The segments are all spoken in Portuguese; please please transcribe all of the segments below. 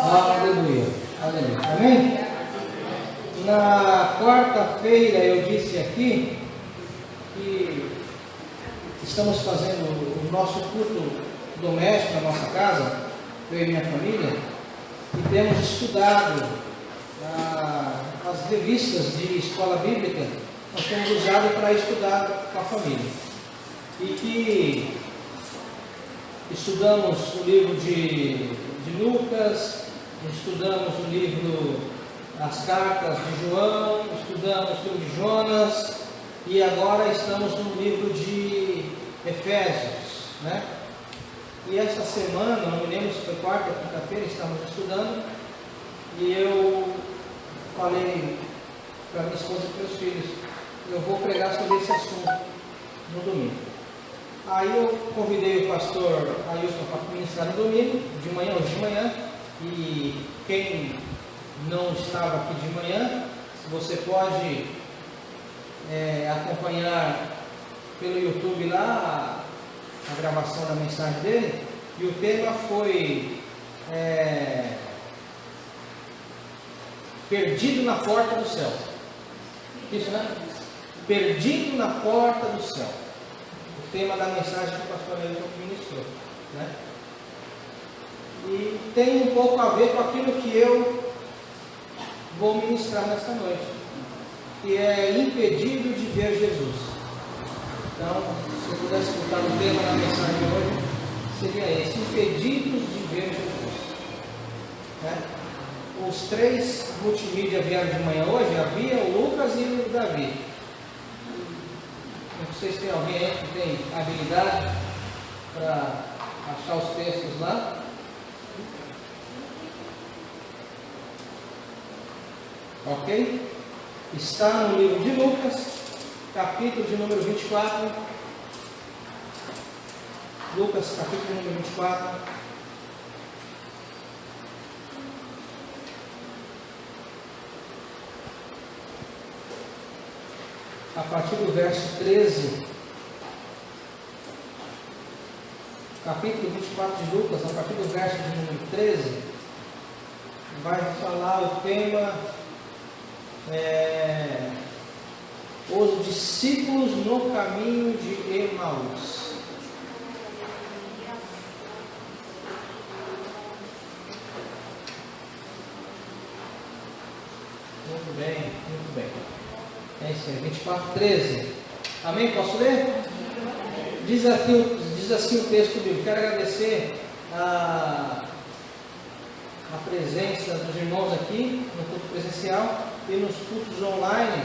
Aleluia. Aleluia. Amém? Na quarta-feira eu disse aqui que estamos fazendo o nosso culto doméstico na nossa casa, eu e minha família, e temos estudado as revistas de escola bíblica, nós temos usado para estudar com a família. E que estudamos o livro de Lucas, estudamos o livro, as cartas de João, estudamos o livro de Jonas, e agora estamos no livro de Efésios, né? E essa semana, não me lembro se foi quarta ou quinta-feira, estamos estudando, e eu falei para minha esposa e para os filhos, eu vou pregar sobre esse assunto no domingo. Aí eu convidei o pastor Ailton para ministrar no domingo, de manhã, hoje de manhã, e quem não estava aqui de manhã, você pode acompanhar pelo YouTube lá a gravação da mensagem dele, e o tema foi Perdido na Porta do Céu. Isso, né? Perdido na Porta do Céu. O tema da mensagem que o pastor Ailton ministrou, né? E tem um pouco a ver com aquilo que eu vou ministrar nesta noite, que é impedido de ver Jesus. Então, se eu pudesse escutar o tema da mensagem de hoje, seria esse: impedidos de ver Jesus, né? Os três multimídia vieram de manhã hoje, a Bia, o Lucas e o Davi. Não sei se tem alguém aí que tem habilidade para achar os textos lá. Ok? Está no livro de Lucas, capítulo de número 24. Lucas, capítulo número 24. A partir do verso 13. Capítulo 24 de Lucas, a partir do verso de número 13, vai falar o tema os discípulos no caminho de Emaús. Muito bem, muito bem. É isso aí, 24:13. Amém? Posso ler? Diz assim o texto bíblico. Quero agradecer a presença dos irmãos aqui no culto presencial e nos cultos online.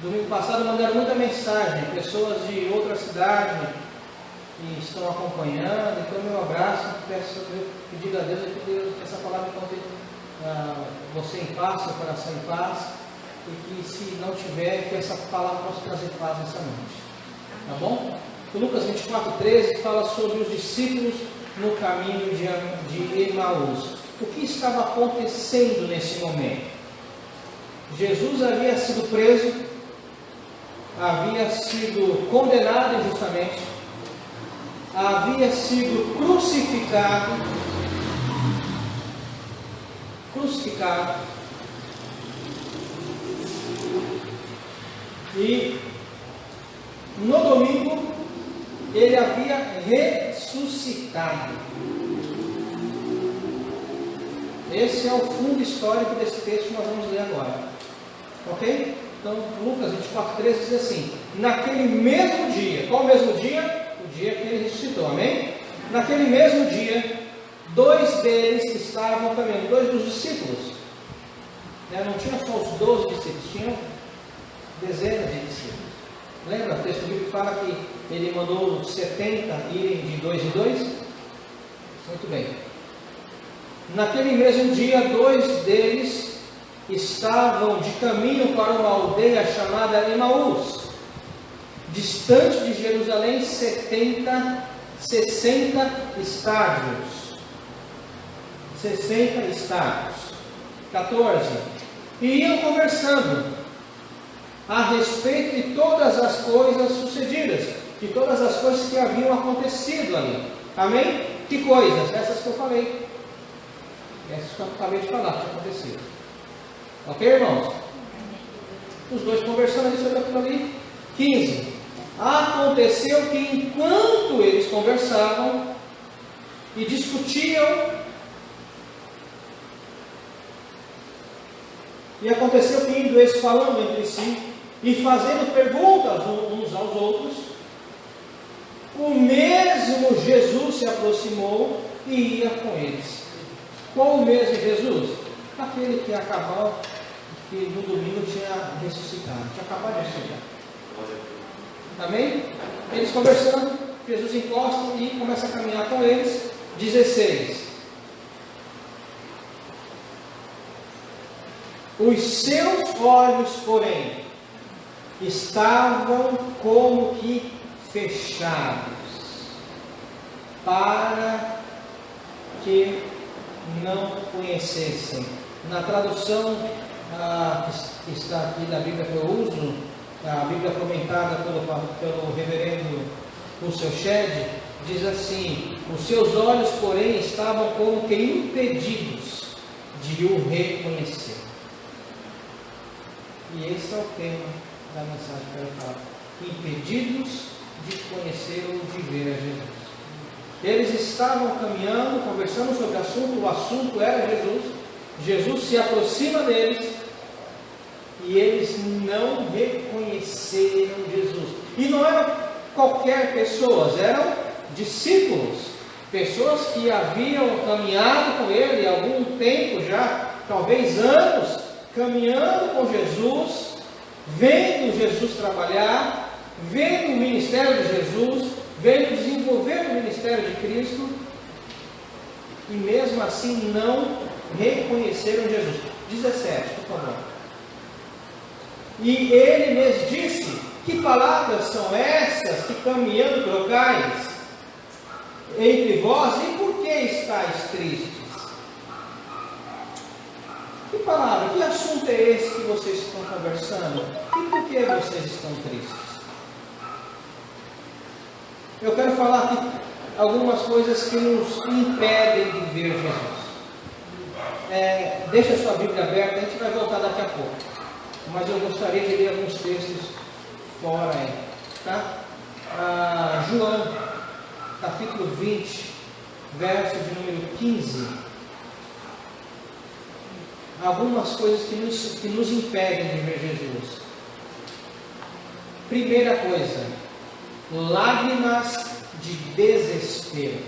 Domingo passado mandaram muita mensagem, pessoas de outra cidade que estão acompanhando. Então, meu abraço, pedir a Deus que essa palavra encontre você em paz, seu coração em paz, e que, se não tiver, que essa palavra possa trazer paz nessa noite. Tá bom? O Lucas 24:13 fala sobre os discípulos no caminho de Emaús. O que estava acontecendo nesse momento? Jesus havia sido preso, havia sido condenado injustamente, havia sido crucificado, e no domingo ele havia ressuscitado. Esse é o fundo histórico desse texto que nós vamos ler agora. Ok? Então, Lucas 24:13 diz assim: naquele mesmo dia, qual mesmo dia? O dia que ele ressuscitou, amém? Naquele mesmo dia, dois deles estavam caminhando, dois dos discípulos. Não tinha só os 12 discípulos, tinham dezenas de discípulos. Lembra? O texto bíblico fala que ele mandou 70 irem de 2 em 2? Muito bem. Naquele mesmo dia, dois deles estavam de caminho para uma aldeia chamada Emaús, distante de Jerusalém 60 estádios. 60 estádios. 14. E iam conversando a respeito de todas as coisas sucedidas, de todas as coisas que haviam acontecido ali. Amém? Que coisas? Essas que eu falei. Essas que eu acabei de falar, que aconteceu. Ok, irmãos? Os dois conversando ali sobre aquilo ali. 15. Aconteceu que enquanto eles conversavam e discutiam, e aconteceu que indo eles falando entre si e fazendo perguntas uns aos outros, o mesmo Jesus se aproximou e ia com eles. Qual o mesmo Jesus? Aquele que acabou, que no domingo tinha ressuscitado, tinha acabado de ressuscitar. Amém? Eles conversando, Jesus encosta e começa a caminhar com eles. 16. Os seus olhos, porém, estavam como que fechados, para que não conhecessem. Na tradução que está aqui da Bíblia que eu uso, a Bíblia comentada pelo reverendo Russell Shedd, diz assim: os seus olhos, porém, estavam como que impedidos de o reconhecer. E esse é o tema da mensagem que eu quero falar: impedidos de conhecer ou de ver a Jesus. Eles estavam caminhando, conversando sobre o assunto era Jesus. Jesus se aproxima deles e eles não reconheceram Jesus. E não eram qualquer pessoas, eram discípulos, pessoas que haviam caminhado com ele há algum tempo já, talvez anos, caminhando com Jesus, vendo Jesus trabalhar, vendo o ministério de Jesus, vendo desenvolver o ministério de Cristo, e mesmo assim não reconheceram Jesus. 17, por favor. E ele lhes disse: que palavras são essas que caminhando trocais entre vós, e por que estáis tristes? Que palavra, que assunto é esse que vocês estão conversando? E por que vocês estão tristes? Eu quero falar aqui algumas coisas que nos impedem de ver Jesus. Deixa a sua Bíblia aberta, a gente vai voltar daqui a pouco. Mas eu gostaria de ler alguns textos fora aí. Tá? João, capítulo 20, verso de número 15. Algumas coisas que nos impedem de ver Jesus. Primeira coisa: lágrimas de desespero.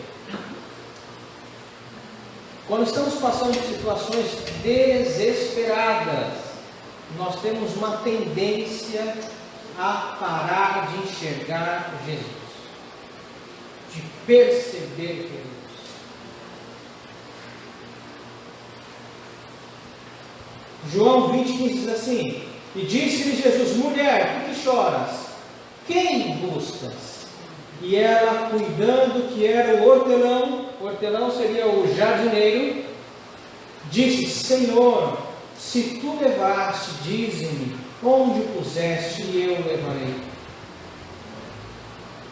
Quando estamos passando por situações desesperadas, nós temos uma tendência a parar de enxergar Jesus, de perceber Jesus. João 20,15 diz assim: e disse-lhe Jesus: mulher, por que choras? Quem buscas? E ela, cuidando que era o hortelão seria o jardineiro, disse: Senhor, se tu levaste, dize-me onde o puseste e eu o levarei.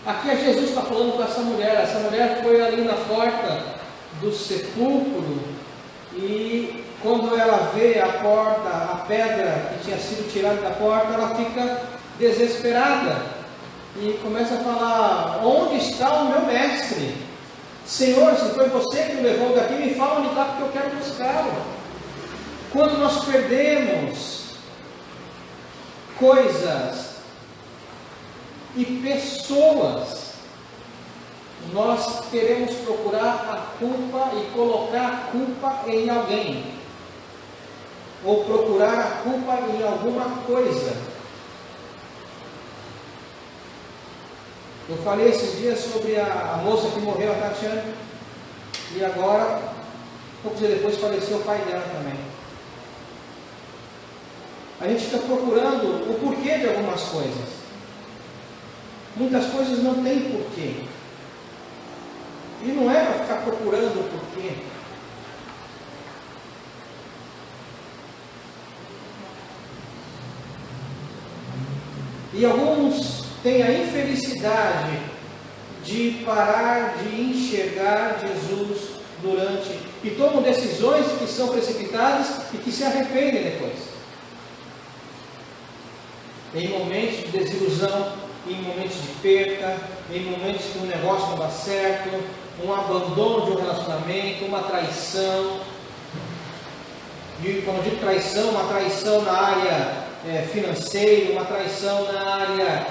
Aqui Jesus está falando com essa mulher foi ali na porta do sepulcro, e quando ela vê a porta, a pedra que tinha sido tirada da porta, ela fica desesperada e começa a falar: onde está o meu mestre? Senhor, se foi você que o levou daqui, me fala onde está, porque eu quero buscá-lo. Quando nós perdemos coisas e pessoas, nós queremos procurar a culpa e colocar a culpa em alguém, ou procurar a culpa em alguma coisa. Eu falei esses dias sobre a moça que morreu, a Tatiana, e agora, poucos dias depois, faleceu o pai dela também. A gente fica procurando o porquê de algumas coisas. Muitas coisas não têm porquê. E não é para ficar procurando o porquê. E alguns têm a infelicidade de parar de enxergar Jesus e tomam decisões que são precipitadas e que se arrependem depois. Em momentos de desilusão, em momentos de perca, em momentos que um negócio não dá certo, um abandono de um relacionamento, uma traição. E quando eu digo traição, uma traição na área financeira, uma traição na área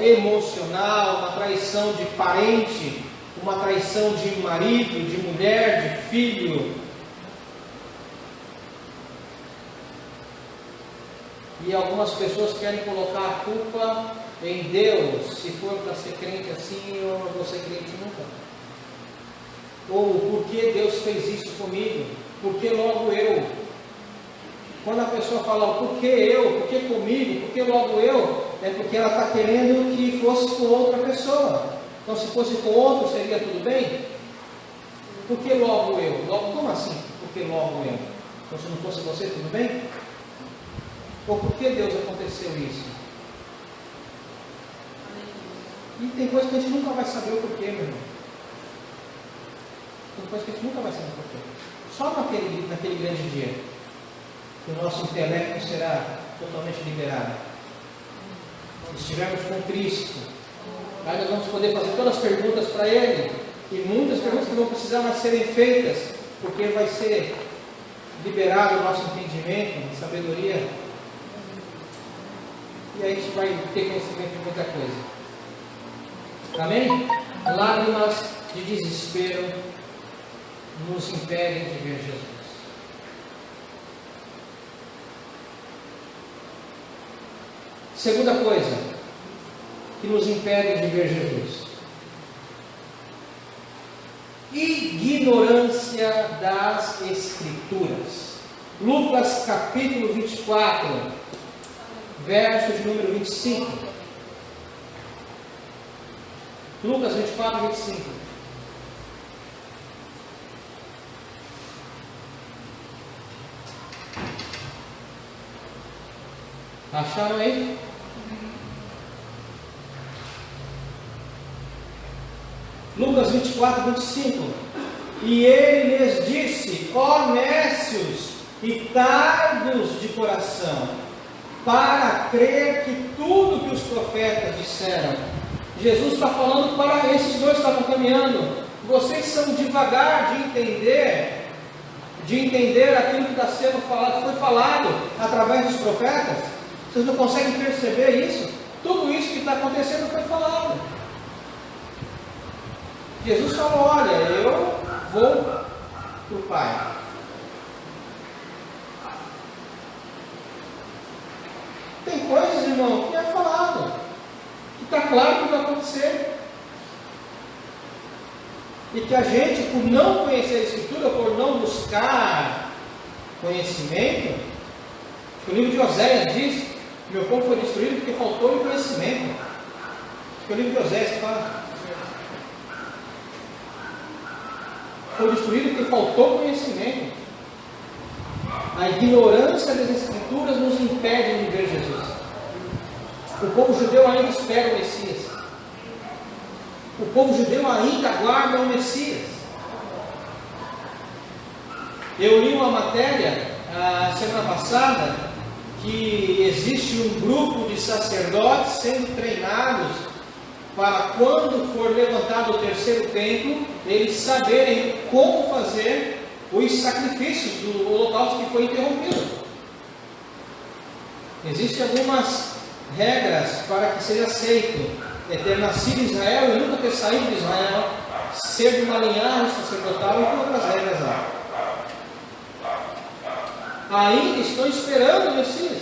emocional, uma traição de parente, uma traição de marido, de mulher, de filho. E algumas pessoas querem colocar a culpa em Deus. Se for para ser crente assim, eu não vou ser crente nunca. Ou por que Deus fez isso comigo? Por que logo eu? Quando a pessoa fala por que eu, por que comigo, por que logo eu, é porque ela está querendo que fosse com outra pessoa. Então, se fosse com outro, seria tudo bem? Por que logo eu? Logo, como assim? Por que logo eu? Então, se não fosse você, tudo bem? Ou por que Deus aconteceu isso? E tem coisa que a gente nunca vai saber o porquê, meu irmão. Tem coisa que a gente nunca vai saber o porquê. Só naquele grande dia, que o nosso intelecto será totalmente liberado. Se estivermos com Cristo, aí nós vamos poder fazer todas as perguntas para Ele, e muitas perguntas que vão precisar mais serem feitas, porque vai ser liberado o nosso entendimento, sabedoria, e aí a gente vai ter conhecimento de muita coisa. Amém? Lágrimas de desespero nos impedem de ver Jesus. Segunda coisa que nos impede de ver Jesus: ignorância das Escrituras. Lucas capítulo 24, verso de número 25. Lucas 24, 25. Acharam aí? Lucas 24, 25. E ele lhes disse: ó nécios e tardos de coração, para crer que tudo que os profetas disseram. Jesus está falando para esses dois que estavam caminhando. Vocês são devagar de entender aquilo que está sendo falado, que foi falado através dos profetas. Vocês não conseguem perceber isso? Tudo isso que está acontecendo foi falado. Jesus falou: olha, eu vou para o Pai. Tem coisas, irmão, que é falado, que está claro que vai acontecer. E que a gente, por não conhecer a Escritura, por não buscar conhecimento, o livro de Oséias diz: meu povo foi destruído porque faltou conhecimento. O livro de Oséias fala: foi destruído porque faltou conhecimento. A ignorância das Escrituras nos impede de ver Jesus. O povo judeu ainda espera o Messias. O povo judeu ainda aguarda o Messias. Eu li uma matéria semana passada que existe um grupo de sacerdotes sendo treinados para quando for levantado o terceiro templo, eles saberem como fazer os sacrifícios do holocausto que foi interrompido. Existem algumas regras para que seja aceito ter nascido em Israel e nunca ter saído de Israel, ser de uma linhagem sacerdotal e outras regras lá. Ainda estão esperando o Messias.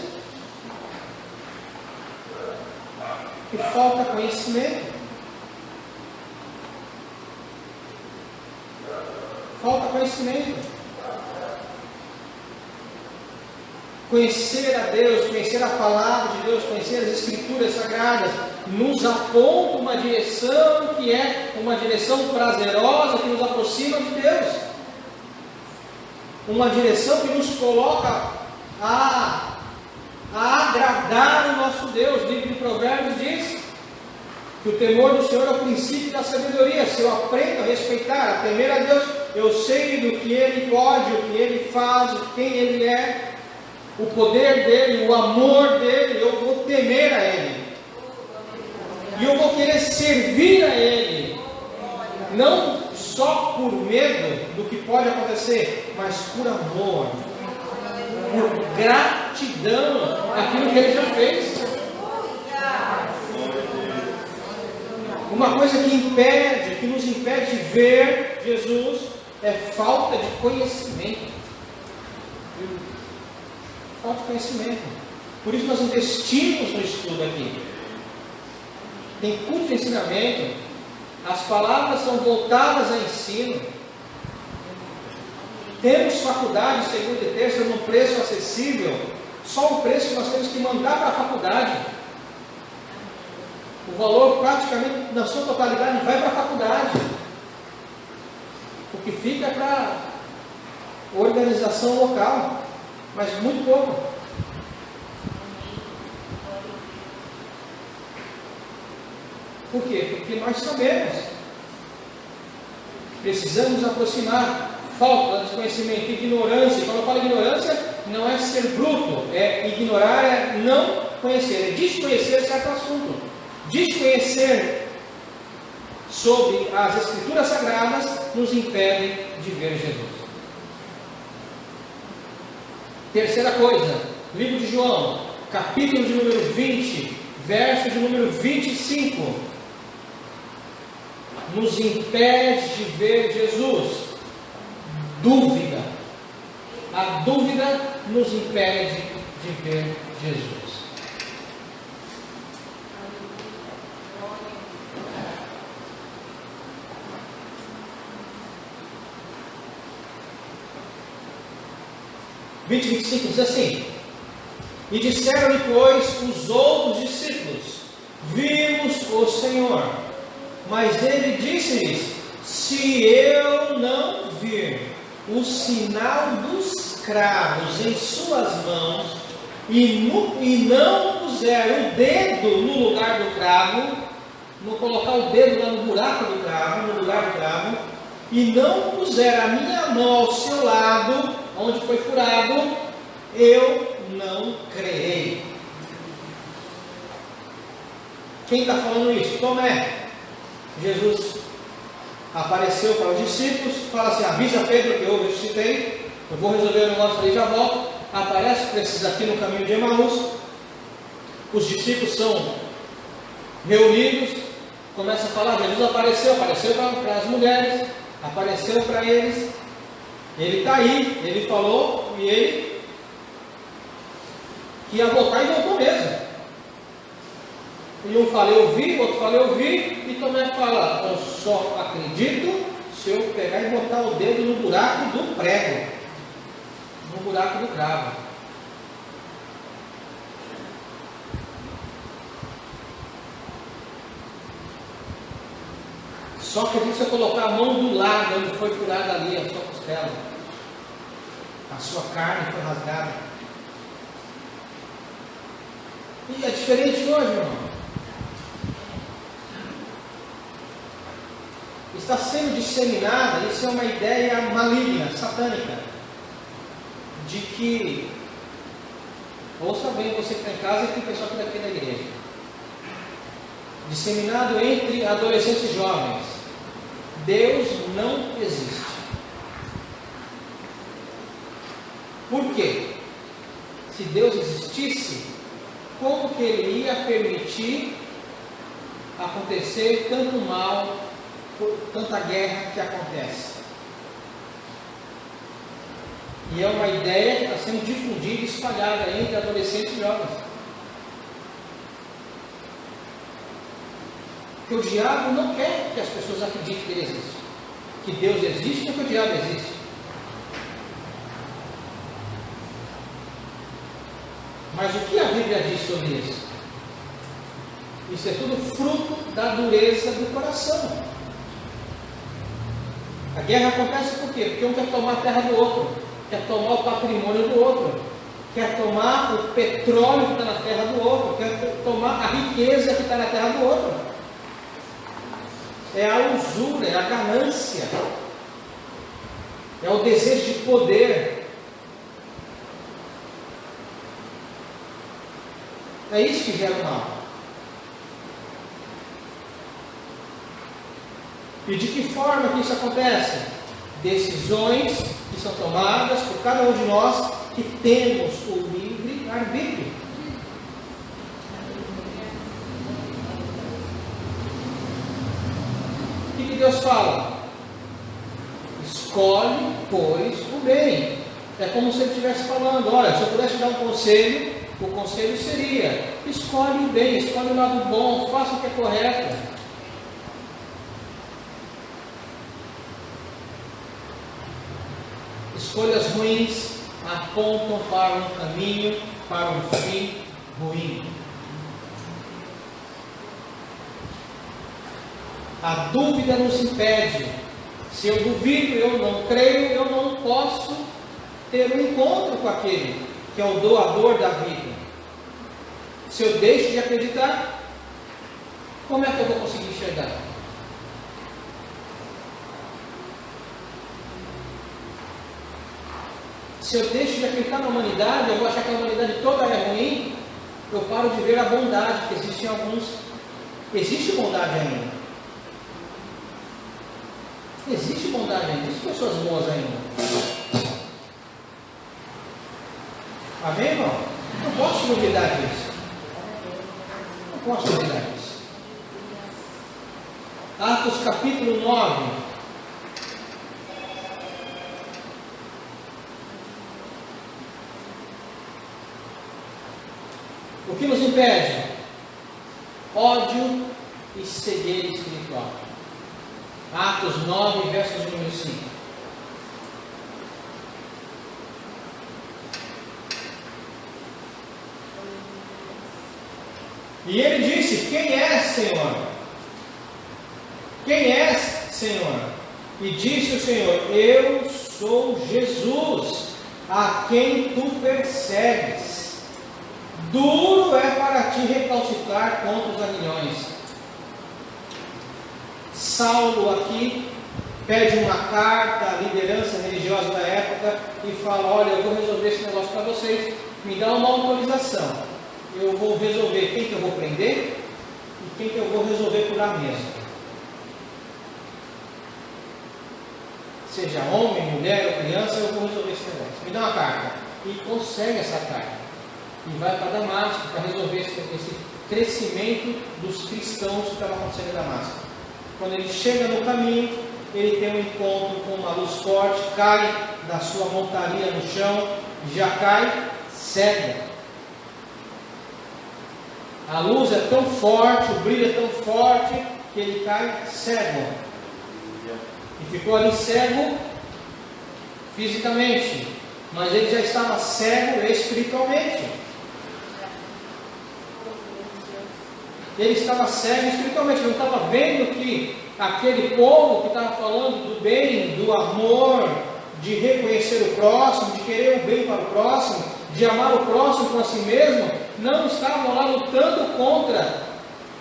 E falta conhecimento. Falta conhecimento. Conhecer a Deus, conhecer a palavra de Deus, conhecer as Escrituras Sagradas, nos aponta uma direção que é uma direção prazerosa, que nos aproxima de Deus. Uma direção que nos coloca a agradar o nosso Deus. O livro de Provérbios diz que o temor do Senhor é o princípio da sabedoria. Se eu aprendo a respeitar, a temer a Deus, eu sei do que Ele pode, o que Ele faz, quem Ele é, o poder dEle, o amor dEle, eu vou temer a Ele. E eu vou querer servir a Ele. Não só por medo do que pode acontecer, mas por amor, por gratidão àquilo que Ele já fez. Uma coisa que nos impede de ver Jesus é falta de conhecimento. Falta de conhecimento. Por isso nós investimos no estudo aqui. Tem culto de ensinamento, as palavras são voltadas a ensino. Temos faculdade segunda e terça num preço acessível. Só o preço que nós temos que mandar para a faculdade. O valor praticamente na sua totalidade vai para a faculdade. O que fica é para organização local, mas muito pouco. Por quê? Porque nós sabemos. Precisamos nos aproximar. Falta de conhecimento, ignorância. Quando eu falo ignorância, não é ser bruto. Ignorar é não conhecer, é desconhecer certo assunto. Desconhecer sobre as Escrituras Sagradas nos impede de ver Jesus. Terceira coisa, livro de João, capítulo de número 20, verso de número 25, nos impede de ver Jesus. Dúvida. A dúvida nos impede de ver Jesus. Versículo 25 diz assim: e disseram-lhe, pois, os outros discípulos: vimos o Senhor. Mas ele disse-lhes: se eu não vir o sinal dos cravos em suas mãos, e não puser o dedo no lugar do cravo, não colocar o dedo lá no buraco do cravo, no lugar do cravo, e não puser a minha mão ao seu lado, onde foi furado, eu não creio. Quem está falando isso? Tomé. Jesus apareceu para os discípulos, fala assim: avisa Pedro que eu ressuscitei, eu vou resolver o negócio ali e já volto. Aparece para esses aqui no caminho de Emaús. Os discípulos são reunidos, começa a falar: Jesus apareceu para as mulheres, apareceu para eles, ele está aí, ele falou, e ele que ia voltar e voltou mesmo. E um fala eu vi, o outro fala eu vi, e Tomé fala: eu só acredito se eu pegar e botar o dedo no buraco do prego, no buraco do cravo. Só acredito se eu colocar a mão do lado onde foi furada ali a sua costela, a sua carne foi rasgada. E é diferente hoje, irmão. Está sendo disseminada, isso é uma ideia maligna, satânica, de que, ouça bem você que está em casa e que o pessoal que está aqui na igreja, disseminado entre adolescentes e jovens: Deus não existe. Por quê? Se Deus existisse, como que Ele ia permitir acontecer tanto mal, tanta guerra que acontece? E é uma ideia que está sendo difundida e espalhada entre adolescentes e jovens. Porque o diabo não quer que as pessoas acreditem que ele existe, que Deus existe, nem que o diabo existe. Mas o que a Bíblia diz sobre isso? Isso é tudo fruto da dureza do coração. A guerra acontece por quê? Porque um quer tomar a terra do outro, quer tomar o patrimônio do outro, quer tomar o petróleo que está na terra do outro, quer tomar a riqueza que está na terra do outro. é a usura, é a ganância, é o desejo de poder. É isso que gera o mal. E de que forma que isso acontece? Decisões que são tomadas por cada um de nós que temos o livre arbítrio. O que Deus fala? Escolhe, pois, o bem. É como se Ele estivesse falando: olha, se eu pudesse te dar um conselho, o conselho seria: escolhe o bem, escolhe o lado bom, faça o que é correto. Escolhas ruins apontam para um caminho, para um fim ruim. A dúvida nos impede. Se eu duvido, eu não creio, eu não posso ter um encontro com aquele que é o doador da vida. Se eu deixo de acreditar, como é que eu vou conseguir enxergar? Se eu deixo de acreditar na humanidade, eu vou achar que a humanidade toda é ruim, eu paro de ver a bondade que existe em alguns. Existe bondade ainda. Existe bondade ainda. Existem pessoas boas ainda. Amém, irmão? Não posso duvidar disso. Não posso duvidar disso. Atos capítulo 9. O que nos impede? Ódio e cegueira espiritual. Atos 9, versos número 5. E ele disse: quem és, Senhor? Quem és, Senhor? E disse o Senhor: eu sou Jesus, a quem tu persegues. Duro é para ti recalcitrar contra os aguilhões. Saulo aqui pede uma carta à liderança religiosa da época e fala: olha, eu vou resolver esse negócio para vocês, me dá uma autorização. Eu vou resolver quem que eu vou prender e quem que eu vou resolver por lá mesmo. Seja homem, mulher ou criança, eu vou resolver esse negócio. Me dá uma carta. E consegue essa carta. E vai para Damasco para resolver esse crescimento dos cristãos que estava acontecendo em Damasco. Quando ele chega no caminho, ele tem um encontro com uma luz forte, cai da sua montaria no chão, já cai cego. A luz é tão forte, o brilho é tão forte, que ele cai cego. E ficou ali cego fisicamente, mas ele já estava cego espiritualmente. Ele estava cego espiritualmente, não estava vendo que aquele povo que estava falando do bem, do amor, de reconhecer o próximo, de querer o bem para o próximo, de amar o próximo com a si mesmo, não estavam lá lutando contra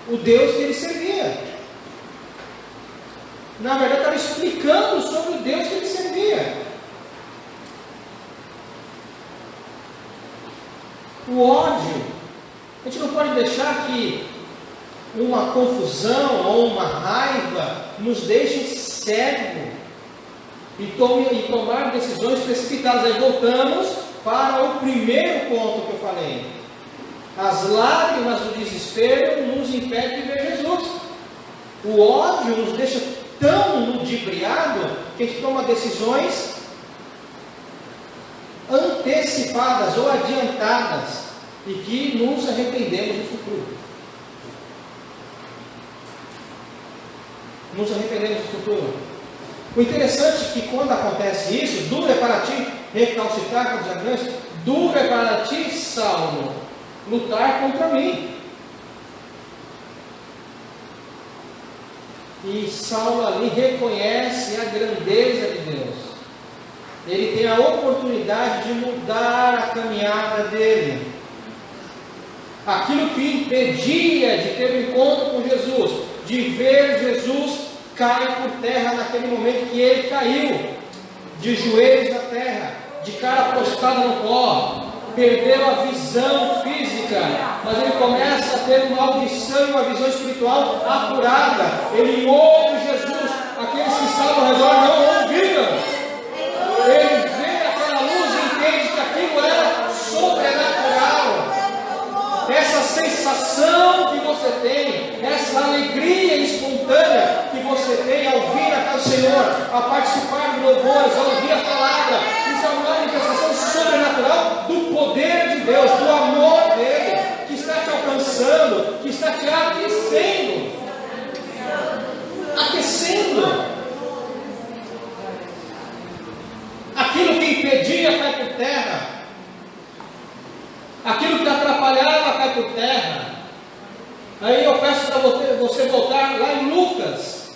o Deus que ele servia. Na verdade, estava explicando sobre o Deus que ele servia. O ódio, a gente não pode deixar que uma confusão ou uma raiva nos deixe cego e tomar decisões precipitadas. Aí voltamos para o primeiro ponto que eu falei. As lágrimas do desespero nos impedem de ver Jesus. O ódio nos deixa tão ludibriado que a gente toma decisões antecipadas ou adiantadas e que nos arrependemos no futuro. Nos arrependemos no futuro. O interessante é que quando acontece isso, duro é para ti recalcitrar contra os aguilhões, duro é para ti, Saulo, lutar contra mim. E Saulo ali reconhece a grandeza de Deus. Ele tem a oportunidade de mudar a caminhada dele. Aquilo que impedia de ter um encontro com Jesus, de ver Jesus cai por terra naquele momento que ele caiu, de joelhos na terra, de cara prostrada no pó, perdeu a visão física, mas ele começa a ter uma audição e uma visão espiritual apurada. Ele ouve Jesus, aqueles que estavam ao redor não ouviram. Ele vê aquela luz e entende que aquilo era sobrenatural. Essa sensação que você tem, essa alegria espontânea que você tem ao vir a casa do Senhor, a participar de louvores, ao ouvir a palavra, isso é uma manifestação sobrenatural do poder de Deus, do amor dele, que está te alcançando, que está te aquecendo. Aquilo que impedia cai por terra, aquilo que atrapalhava cai por terra. Aí eu peço para você voltar lá em Lucas,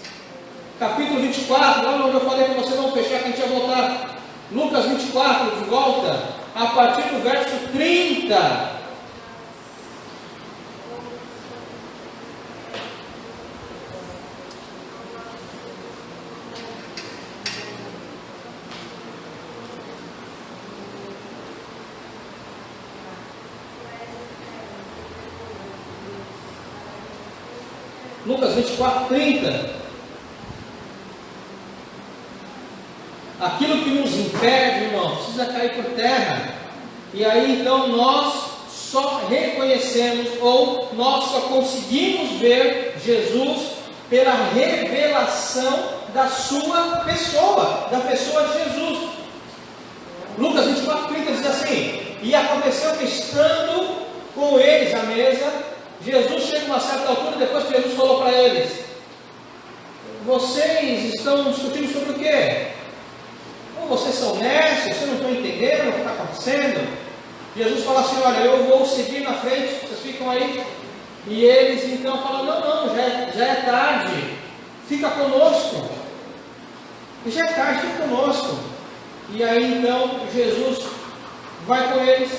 capítulo 24, lá onde eu falei para você não fechar, que a gente ia voltar. Lucas 24, de volta, a partir do verso 30. Lucas 24, 30. Aquilo que nos impede, irmão, precisa cair por terra. E aí então nós só reconhecemos, ou nós só conseguimos ver Jesus pela revelação da sua pessoa, da pessoa de Jesus. Lucas 24, 30 diz assim: e aconteceu que estando com eles à mesa, Jesus chega a uma certa altura, depois que Jesus falou para eles: vocês estão discutindo sobre o quê? Ou vocês são necios, vocês não estão entendendo o que está acontecendo? Jesus fala assim: olha, eu vou seguir na frente, vocês ficam aí. E eles então falam: não, já é tarde, fica conosco. Já é tarde, fica conosco. E aí então Jesus vai com eles,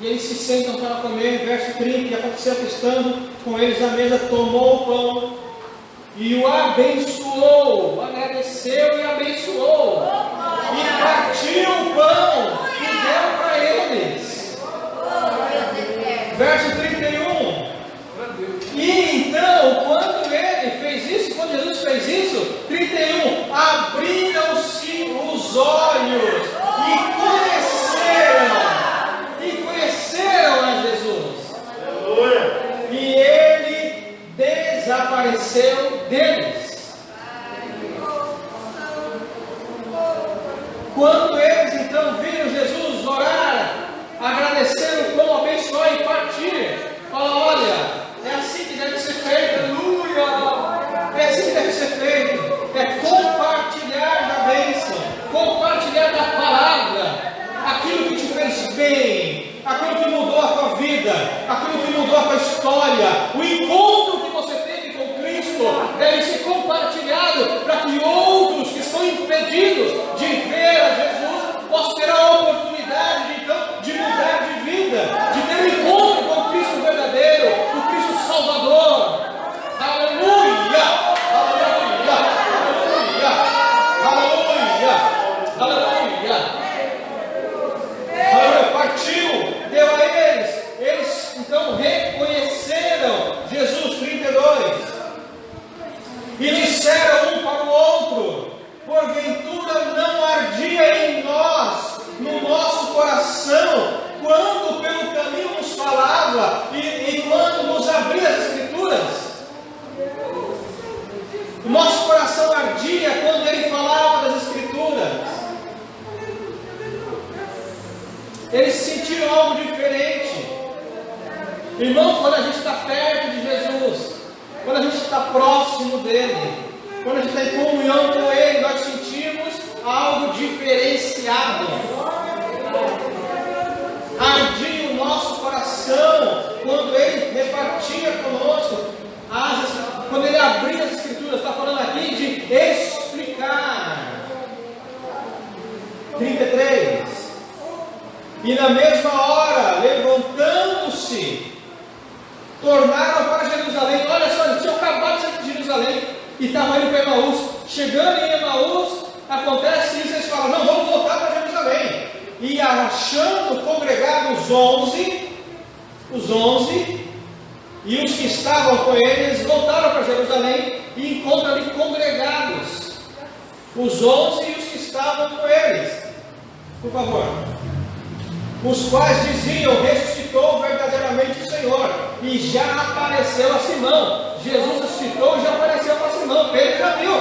e eles se sentam para comer. Verso 30, e aconteceu que estando com eles à mesa, tomou o pão e o abençoou, agradeceu e abençoou, e partiu o pão e deu para eles. Verso 31. E então, quando ele fez isso, quando Jesus fez isso, 31, abriram-se os olhos e conheceram a Jesus. Aleluia. E ele desapareceu deles. Quando eles então viram Jesus orar, agradecer o pão, abençoar e partir, falaram: olha, é assim que deve ser feito, aleluia, é assim que deve ser feito, é compartilhar da bênção, compartilhar da palavra, aquilo que te fez bem, aquilo que mudou a tua vida, aquilo que mudou a tua história. O encontro que você teve com Cristo deve ser compartilhado para que outros que estão impedidos de ver a Jesus possam ter a oportunidade de mudar de vida, de ter um encontro com o Cristo verdadeiro, o Cristo Salvador. Aleluia! Aleluia! Aleluia! Aleluia! Aleluia! Aleluia! Partiu, deu a eles então reconheceram Jesus. 32. E disseram um para o outro: porventura não ardia em nós, no nosso coração, quando pelo caminho nos falava e quando nos abria as Escrituras? O nosso coração ardia quando ele falava das Escrituras. Eles sentiram algo diferente. Irmão, quando a gente está perto de Jesus, quando a gente está próximo dele, quando a gente está em comunhão com ele, nós sentimos algo diferenciado. Ardia o nosso coração quando ele repartia conosco, quando ele abria as Escrituras. Está falando aqui de explicar. 33. E na mesma hora, levantando-se, tornaram para Jerusalém. Olha só, eles tinham acabado de sair de Jerusalém. e estavam indo para Emaús. Chegando em Emaús, acontece isso, eles falam, não, vamos voltar para Jerusalém. E achando congregados os 11, e os que estavam com eles voltaram para Jerusalém e encontram ali congregados os 11 e os que estavam com eles. Por favor. Os quais diziam, ressuscitou verdadeiramente o Senhor, e já apareceu a Simão. Jesus ressuscitou e já apareceu para Simão. Pedro já viu,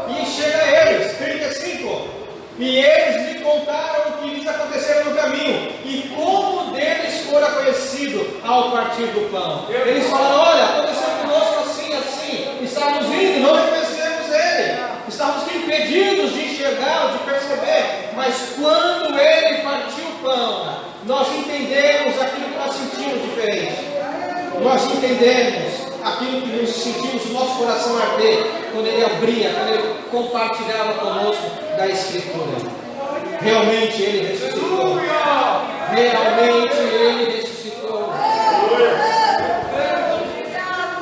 e chega a eles. 35. E eles lhe contaram o que lhes aconteceu no caminho, e como deles fora conhecido ao partir do pão. Eles falaram, olha, aconteceu conosco assim, assim, estávamos indo e não reconhecemos ele, estávamos impedidos de enxergar, de perceber, mas quando ele partiu o pão, nós entendemos aquilo que nós sentimos diferente, nós entendemos aquilo que nos sentimos o nosso coração arder, quando ele abria, quando ele compartilhava conosco da Escritura. Realmente ele ressuscitou. Realmente ele ressuscitou.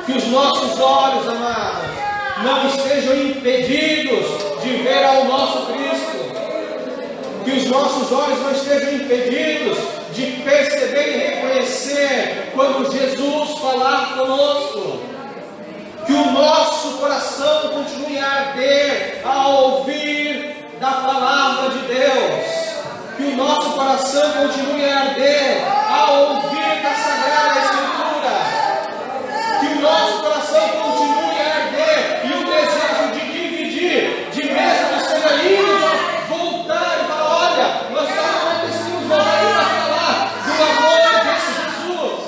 Que os nossos olhos, amados, não estejam impedidos de ver ao nosso Cristo. Que os nossos olhos não estejam impedidos de perceber e reconhecer quando Jesus falar conosco. Que o nosso coração continue a arder ao ouvir da palavra de Deus. Que o nosso coração continue a arder ao ouvir da Sagrada Escritura. Que o nosso coração continue a arder e o desejo de dividir, de mesmo que seja indo, voltar e falar, olha, nós estamos decidimos voltar para falar do amor desse Jesus,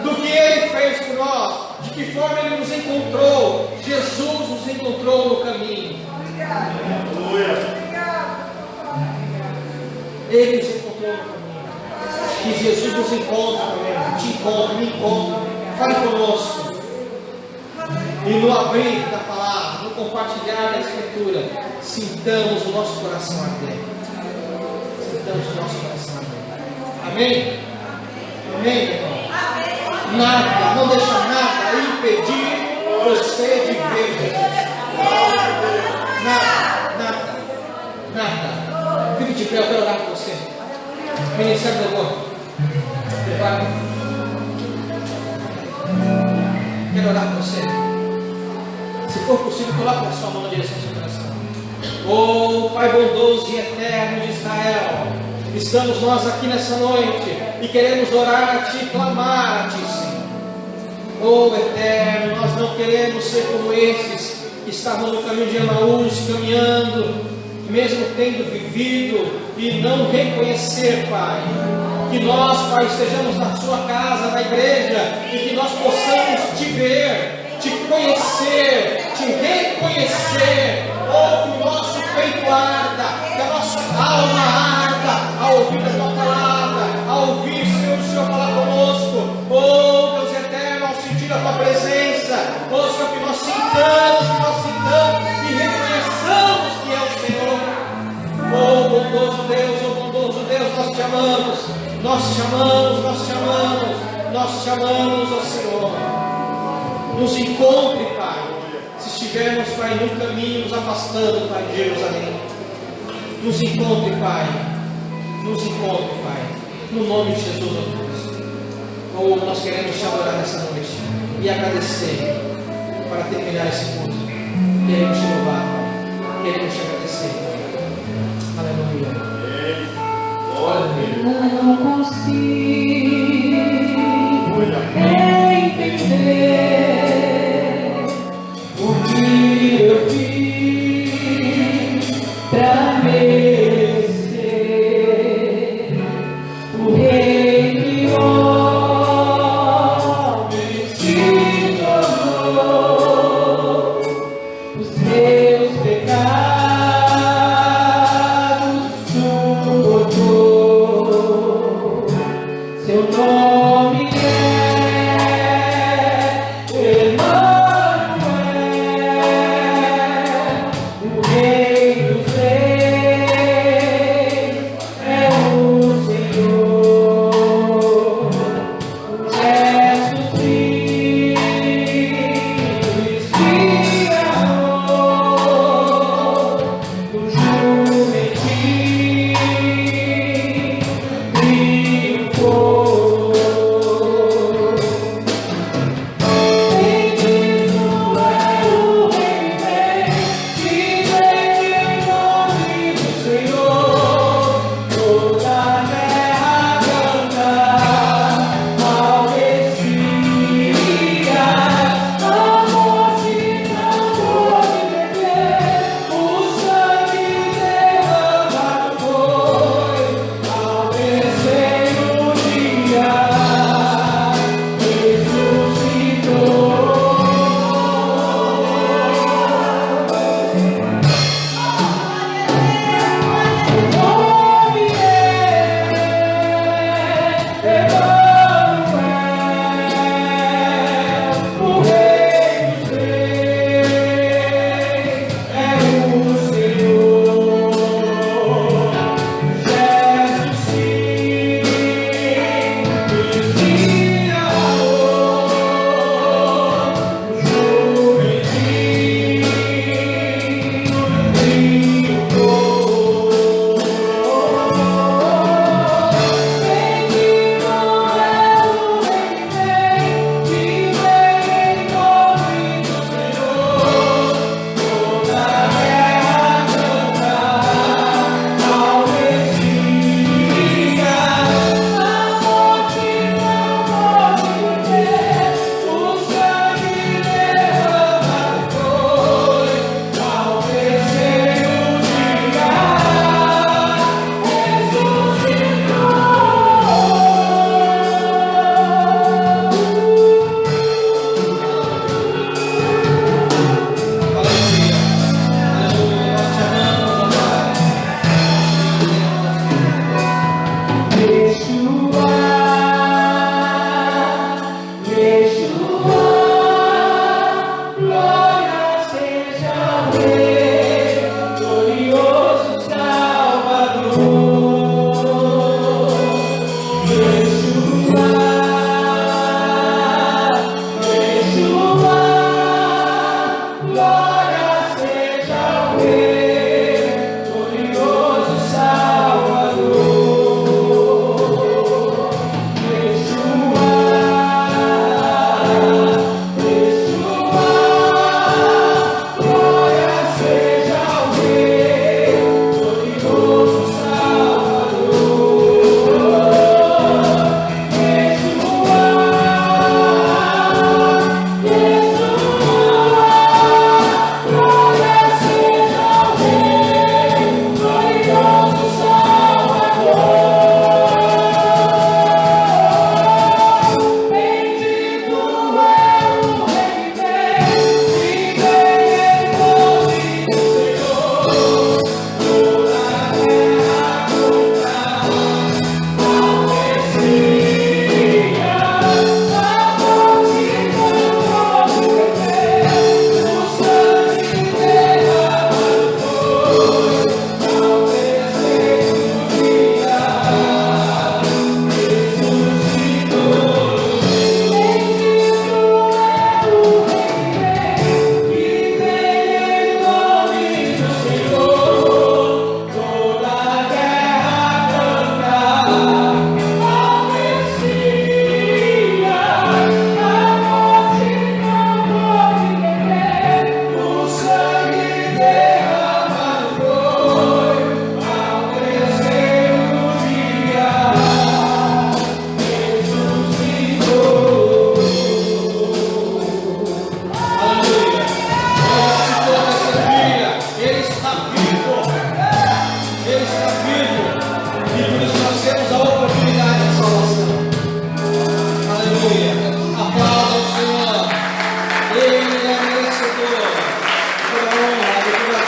do que Ele fez por nós, de que forma Ele nos encontrou. Jesus nos encontrou no caminho. Ele nos encontrou no caminho. Que Jesus nos encontre também, te encontre, me encontre, fale conosco. E no abrir da palavra, no compartilhar da Escritura, sintamos o nosso coração arder. Sintamos o nosso coração arder. Amém? Amém, irmão? Nada, não deixa nada impedir você de ver Jesus. Nada. Fique de pé, eu quero orar por você. Ministério do Amor. Prepara. Quero orar por você. Se for possível, coloque a sua mão na direção do seu coração. Oh, Pai bondoso e eterno de Israel, estamos nós aqui nessa noite e queremos orar a Ti, clamar a Ti, Senhor. Oh, eterno, nós não queremos ser como esses que estavam no caminho de Emaús, caminhando, mesmo tendo vivido e não reconhecer, Pai. Que nós, Pai, estejamos na Sua casa, na igreja, e que nós possamos Te ver, Te conhecer, Te reconhecer. Oh, que o nosso peito arda, que a nossa alma arda ao ouvir a Tua palavra, ao ouvir, Senhor, o Senhor falar conosco. Oh, Deus eterno, ao sentir a Tua presença, oh, Senhor, que nós sintamos e reconheçamos que é o Senhor. Oh, bondoso Deus, nós te amamos, ó Senhor. Nos encontre, Pai, se estivermos, Pai, no caminho, nos afastando, Pai, de Jerusalém. Nos encontre, Pai, no nome de Jesus, ó Deus. Oh, nós queremos te adorar nessa noite e agradecer para terminar esse culto. Queremos te louvar, Pai. Queremos te agradecer, Pai. Aleluia. Eu não consigo entender o que eu fiz pra merecer o rei que homem se tornou, os meus pecados suportou. Seu nome é Emanuel, o Rei dos Reis é o Senhor. Jesus Cristo,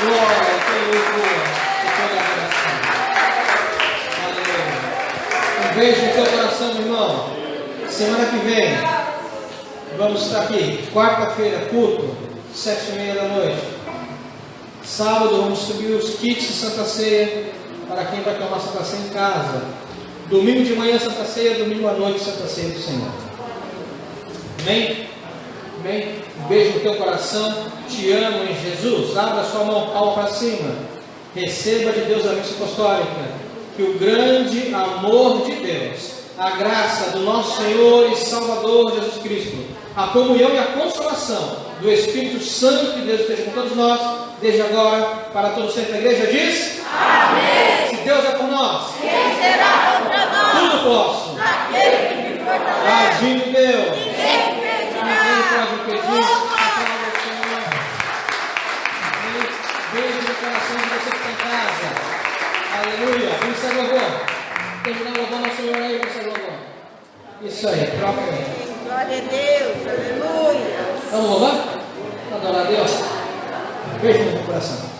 glória, todo louvor e toda adoração. Aleluia. Um beijo no teu coração, meu irmão. Semana que vem, vamos estar aqui. Quarta-feira, culto, 7h30 da noite. Sábado, vamos distribuir os kits de Santa Ceia para quem vai tomar Santa Ceia em casa. Domingo de manhã, Santa Ceia. Domingo à noite, Santa Ceia do Senhor. Amém? Amém? Um beijo no teu coração. Te amo em Jesus. Abra sua mão, palma para cima. Receba de Deus a bênção apostólica. Que o grande amor de Deus, a graça do nosso Senhor e Salvador Jesus Cristo, a comunhão e a consolação do Espírito Santo de Deus esteja com todos nós, desde agora, para todos sempre. A igreja diz: amém. Se Deus é por nós, quem será contra nós? Tudo posso naquele que me fortalece. Agindo Deus, ninguém pode impedir. Aplauda o Senhor. Beijo no coração de você que está em casa. Aleluia. Vamos ser louvor. Terminar louvando ao Senhor aí, vamos ser louvor. Isso aí, troca aí. Glória a Deus, aleluia. Vamos louvar? Adorar a Deus? Beijo no coração.